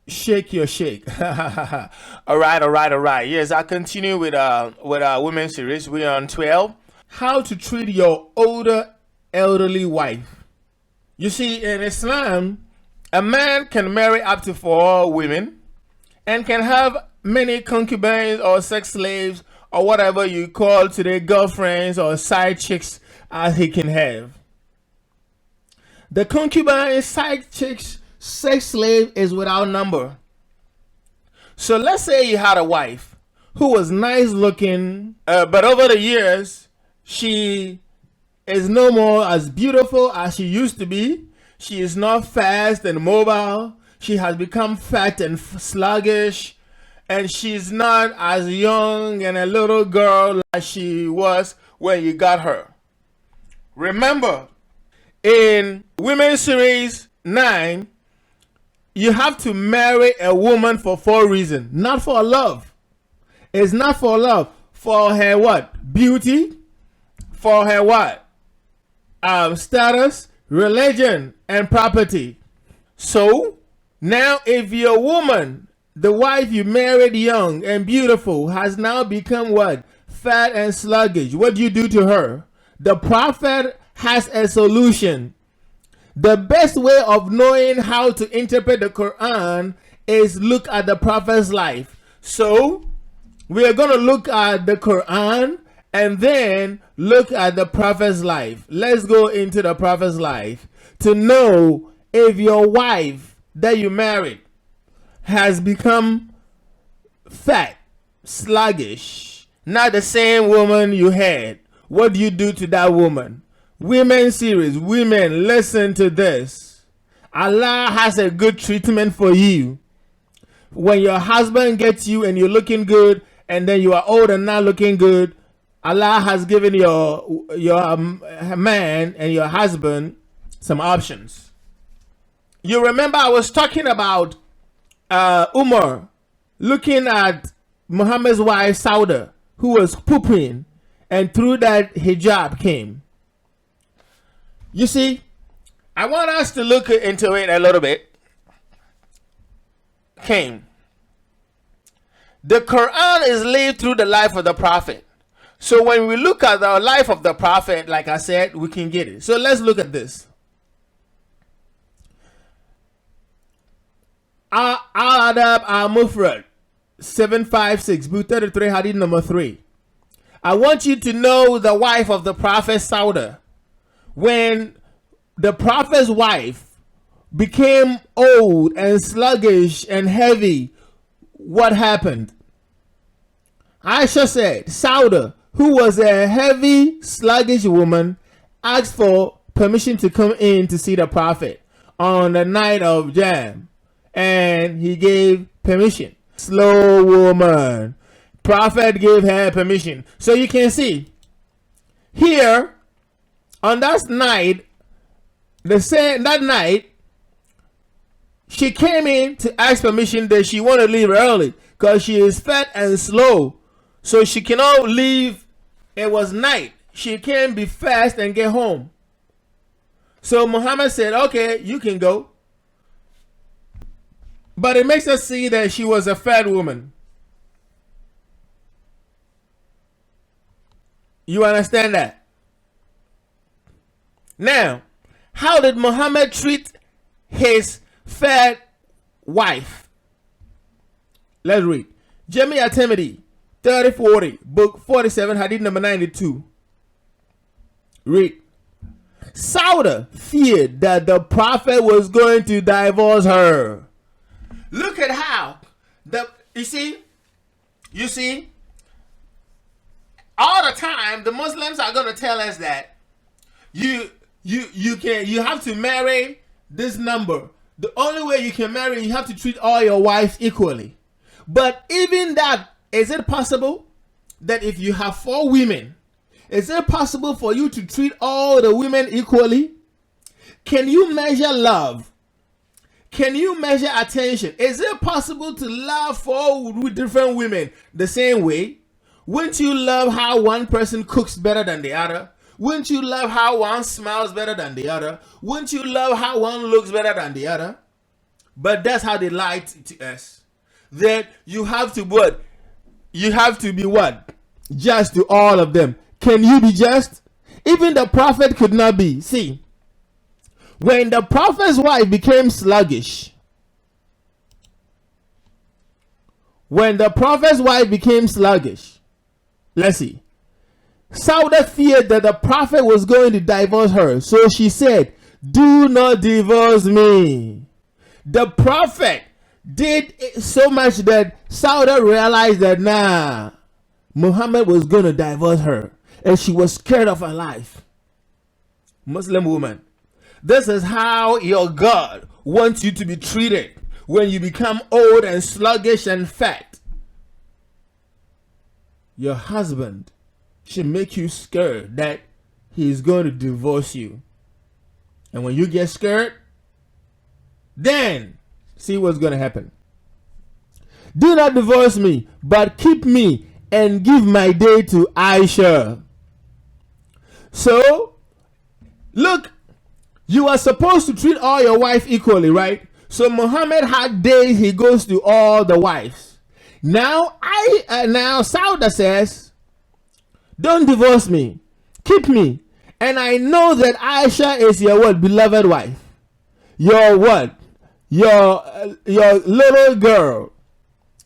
Shake your shake. All right, all right, all right. Yes, I continue with our women's series. We're on 12. How to treat your older elderly wife. You see, in Islam, a man can marry up to 4 women and can have many concubines or sex slaves or whatever you call today girlfriends or side chicks as he can have. The concubine, side chicks, sex slave is without number. So let's say you had a wife who was nice looking, but over the years, she is no more as beautiful as she used to be. She is not fast and mobile. She has become fat and sluggish. And she's not as young and a little girl as she was when you got her. Remember, in Women's Series 9, you have to marry a woman for 4 reasons. Not for love. It's not for love. For her what? Beauty. For her what? Status, religion, and property. So, now if your woman, the wife you married young and beautiful, has now become what? Fat and sluggish. What do you do to her? The prophet has a solution. The best way of knowing how to interpret the Quran is look at the prophet's life. So, we are going to look at the Quran and then look at the prophet's life. Let's go into the prophet's life to know if your wife that you married has become fat, sluggish, not the same woman you had. What do you do to that woman? Women series, women, listen to this. Allah has a good treatment for you. When your husband gets you and you're looking good, and then you are old and not looking good, Allah has given your man and your husband some options. You remember I was talking about Umar looking at Muhammad's wife Sauda, who was pooping, and through that hijab came. You see, I want us to look into it a little bit. Came. The Quran is lived through the life of the prophet. So when we look at the life of the prophet, like I said, we can get it. So let's look at this. Al-Adab al-Mufrad 756, book 33, hadith number 3. I want you to know the wife of the prophet Sauda. When the prophet's wife became old and sluggish and heavy, what happened? Aisha said, Sauda, who was a heavy, sluggish woman, asked for permission to come in to see the prophet on the night of Jam. And he gave permission. Slow woman. Prophet gave her permission. So you can see, here, on that night, that night, she came in to ask permission that she want to leave early because she is fat and slow. So she cannot leave. It was night. She can't be fast and get home. So Muhammad said, okay, you can go. But it makes us see that she was a fat woman. You understand that? Now, how did Muhammad treat his fat wife? Let's read. Jami Atemidi, 3040, book 47, hadith number 92. Read. Sauda feared that the prophet was going to divorce her. Look at how you see, all the time the Muslims are going to tell us that you have to marry this number. The only way you can marry, you have to treat all your wives equally. But even that, is it possible that if you have 4 women, is it possible for you to treat all the women equally? Can you measure love? Can you measure attention? Is it possible to love 4 different women the same way? Wouldn't you love how one person cooks better than the other? Wouldn't you love how one smells better than the other? Wouldn't you love how one looks better than the other? But that's how they lied to us. That you have to what? You have to be what? Just to all of them. Can you be just? Even the prophet could not be. See, when the prophet's wife became sluggish, let's see. Sauda feared that the prophet was going to divorce her. So she said, do not divorce me. The prophet did so much that Sauda realized that Muhammad was going to divorce her. And she was scared of her life. Muslim woman, this is how your God wants you to be treated when you become old and sluggish and fat. Your husband should make you scared that he is going to divorce you. And when you get scared, then see what's going to happen. Do not divorce me, but keep me and give my day to Aisha. So, look, you are supposed to treat all your wives equally, right? So Muhammad had days he goes to all the wives. Now Sauda says, don't divorce me, keep me. And I know that Aisha is your what? Beloved wife. Your what? Your little girl,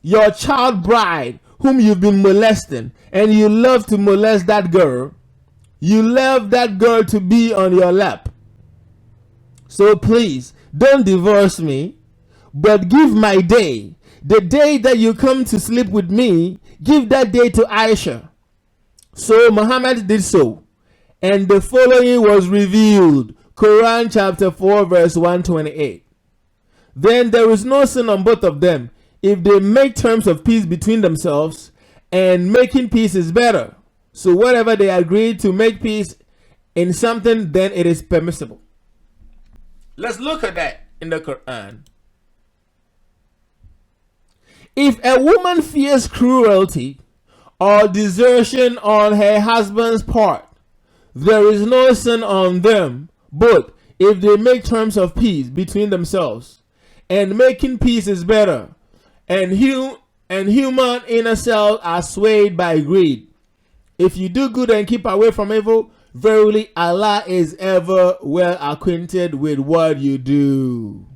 your child bride whom you've been molesting, and you love to molest that girl. You love that girl to be on your lap. So please, don't divorce me, but give my day. The day that you come to sleep with me, give that day to Aisha. So Muhammad did so. And the following was revealed. Quran chapter 4 verse 128. Then there is no sin on both of them if they make terms of peace between themselves, and making peace is better. So whatever they agree to make peace in something, then it is permissible. Let's look at that in the Quran. If a woman fears cruelty or desertion on her husband's part, there is no sin on them, but if they make terms of peace between themselves, and making peace is better, and human inner cells are swayed by greed. If you do good and keep away from evil, verily Allah is ever well acquainted with what you do.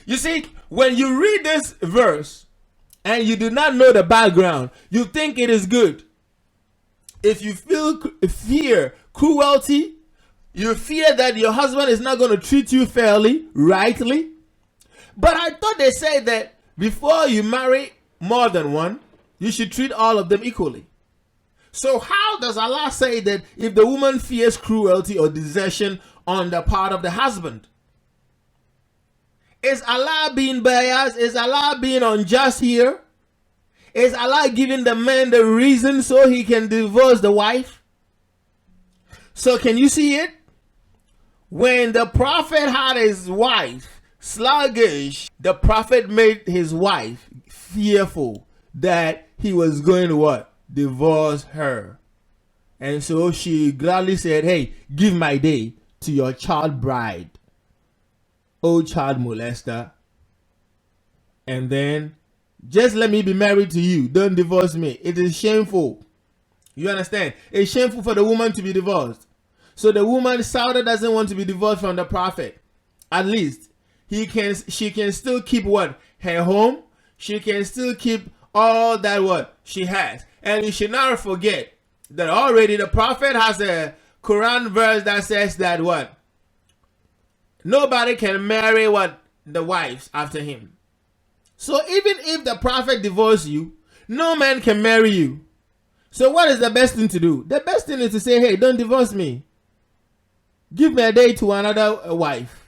You see, when you read this verse and you do not know the background, you think it is good. If you fear cruelty, you fear that your husband is not going to treat you fairly, rightly. But I thought they said that before you marry more than one, you should treat all of them equally. So how does Allah say that if the woman fears cruelty or desertion on the part of the husband? Is Allah being biased? Is Allah being unjust here? Is Allah giving the man the reason so he can divorce the wife? So can you see it? When the prophet had his wife sluggish, the prophet made his wife fearful that he was going to what? Divorce her. And so she gladly said, hey, give my day to your child bride, oh child molester, and then just let me be married to you. Don't divorce me. It is shameful. You understand? It's shameful for the woman to be divorced. So the woman, Sauda, doesn't want to be divorced from the prophet. At least she can still keep what? Her home. She can still keep all that what she has. And you should not forget that already the prophet has a Quran verse that says that what? Nobody can marry what? The wives after him. So even if the prophet divorces you, no man can marry you. So what is the best thing to do? The best thing is to say, hey, don't divorce me. Give me a day to another wife.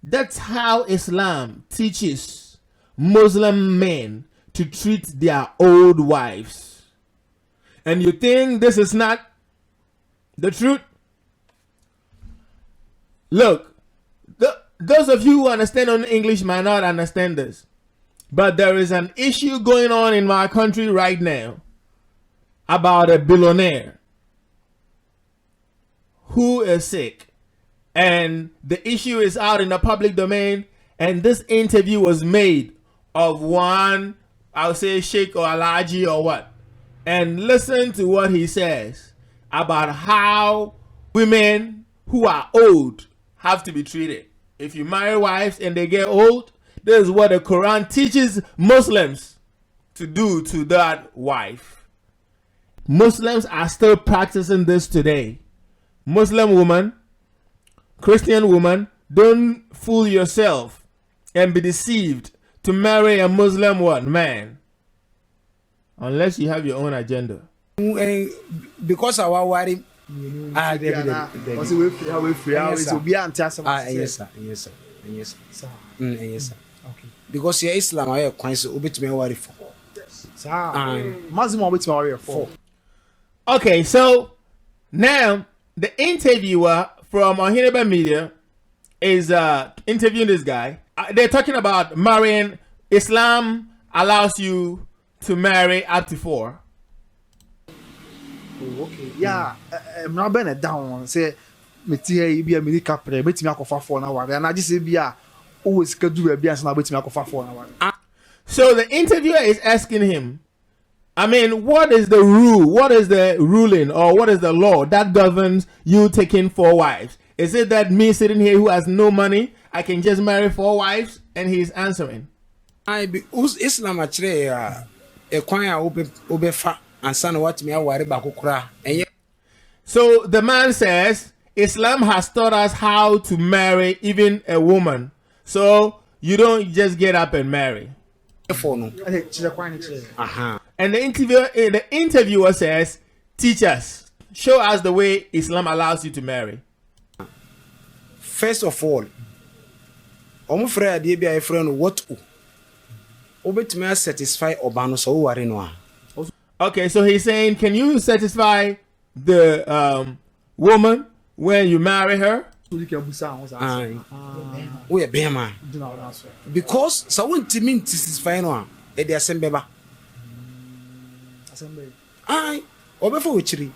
That's how Islam teaches Muslim men to treat their old wives. And you think this is not the truth? Look, those of you who understand only English might not understand this. But there is an issue going on in my country right now about a billionaire who is sick and the issue is out in the public domain, and this interview was made of one, I'll say Sheikh or Alaji or what, and listen to what he says about how women who are old have to be treated. If you marry wives and they get old, this is what the Quran teaches Muslims to do to that wife. Muslims are still practicing this today. Muslim woman, Christian woman, don't fool yourself and be deceived to marry a Muslim man, unless you have your own agenda. Because our worry, yes, okay. Because you're Islam, I quite so bit me worry for. Okay, so now the interviewer from Ohineba Media is interviewing this guy. They're talking about marrying. Islam allows you to marry up to 4. Okay. Yeah, I'm not been down. Say, me tia be a mini capre, bet me akofa 4 na wari. And I just say be a always could do a bias na bet me akofa 4 na wari. So the interviewer is asking him, I mean, what is the rule? What is the ruling or what is the law that governs you taking 4 wives? Is it that me sitting here who has no money, I can just marry 4 wives? And he's answering. I be Islam actually a kwanya obefa ansana what me aware ba kokora. So the man says Islam has taught us how to marry even a woman. So you don't just get up and marry. Uh-huh. And the interviewer says, teach us, show us the way Islam allows you to marry. First of all, omo frere de bia e friend what obetumi satisfy obano so worry no. Okay, so he's saying, can you satisfy the woman when you marry her? We are bema. Because so won't mean satisfy no e dey asembeba. Ai, obefo wichiri.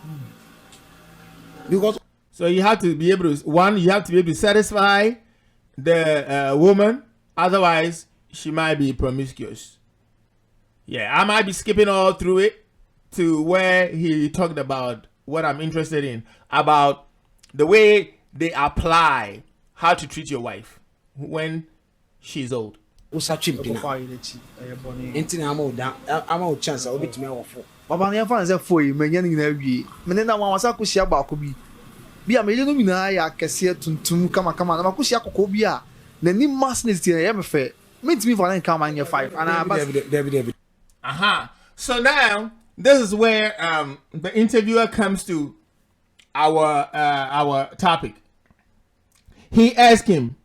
Because so you have to be able to, one, you have to be able to satisfy the woman, otherwise she might be promiscuous. Yeah, I might be skipping all through it to where he talked about what I'm interested in, about the way they apply how to treat your wife when she's old. Baba na fan say for you menya ni na wie. Me na wa wasa ko sia ba ko bi. Bi a me no nyina ya kese tuntum kama na ma ko sia kokko bi a na ni masness ti na ya me fe. Me ntimi for na come an 5 and David. So now this is where the interviewer comes to our topic. He asked him,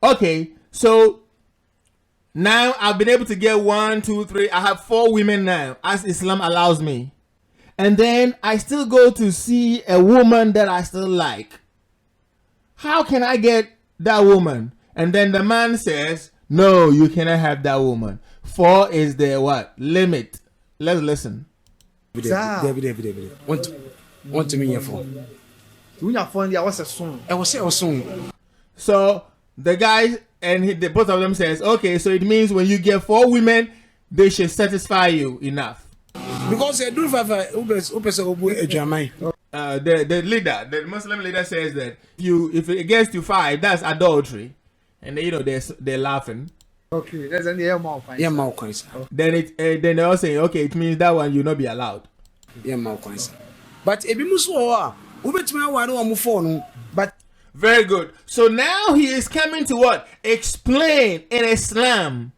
okay, so now I've been able to get 1, 2, 3. I have 4 women now, as Islam allows me. And then I still go to see a woman that I still like. How can I get that woman? And then the man says, no, you cannot have that woman. 4 is the what? Limit. Let's listen. David. Want to me here for. So the guy and both of them says, okay, so it means when you get 4 women, they should satisfy you enough. Because they do have a the leader, the Muslim leader says that if it gets to 5, that's adultery, and they're laughing. Okay, that's an yeah more fine. Yeah, more coins. Then they're all saying, okay, it means that one you'll not be allowed. Yeah, more coins. But if you must but very good. So now he is coming to what? Explain in Islam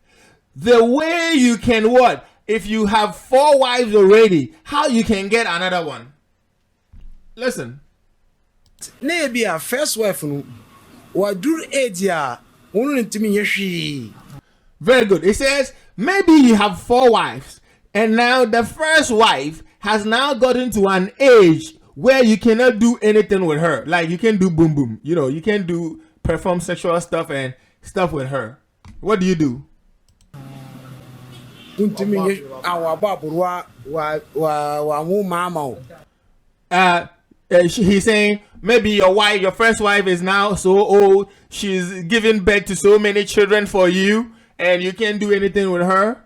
the way you can what? If you have 4 wives already, how you can get another one. Listen. Maybe a first wife no wa dur age ya wonu ntimi yehwe. Very good. It says maybe you have 4 wives and now the first wife has now gotten to an age where you cannot do anything with her. Like you can do boom boom. You can do perform sexual stuff and stuff with her. What do you do? He's saying maybe your first wife is now so old, she's giving birth to so many children for you, and you can't do anything with her.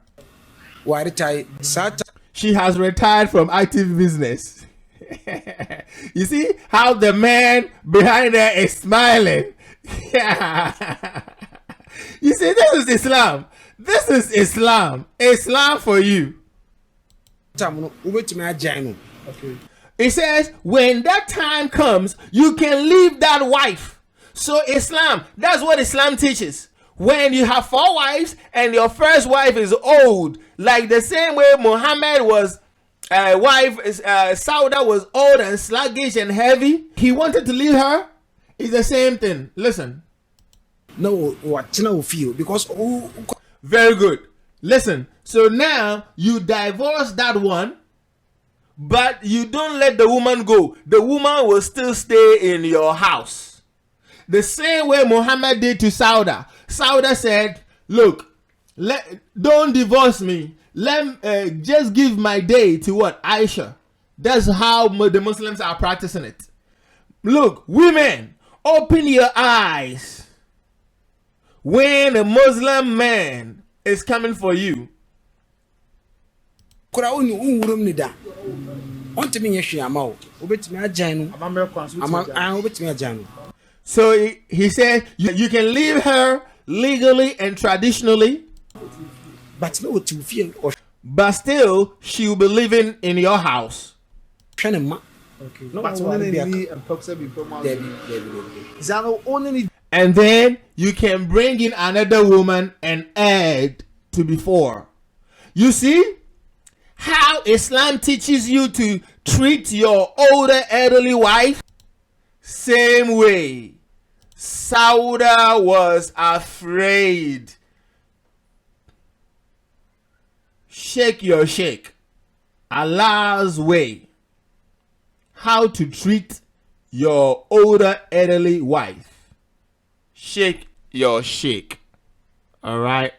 She has retired from active business. You see how the man behind her is smiling. You see, this is Islam. This is Islam. Islam for you. Okay. It says, when that time comes, you can leave that wife. So Islam, that's what Islam teaches. When you have 4 wives and your first wife is old, like the same way Muhammad was wife, Sauda was old and sluggish and heavy, he wanted to leave her. It's the same thing. Listen. No, what you feel because very good. Listen. So now you divorce that one, but you don't let the woman go. The woman will still stay in your house. The same way Muhammad did to Sauda. Sauda said, look, don't divorce me. Just give my day to what? Aisha. That's how the Muslims are practicing it. Look, women, open your eyes. When a Muslim man is coming for you, so he said you can leave her legally and traditionally, but still she will be living in your house. And then you can bring in another woman and add to before. You see how Islam teaches you to treat your older elderly wife? Same way. Sauda was afraid. Shake your shake. Allah's way. How to treat your older elderly wife. Shake your shake. All right.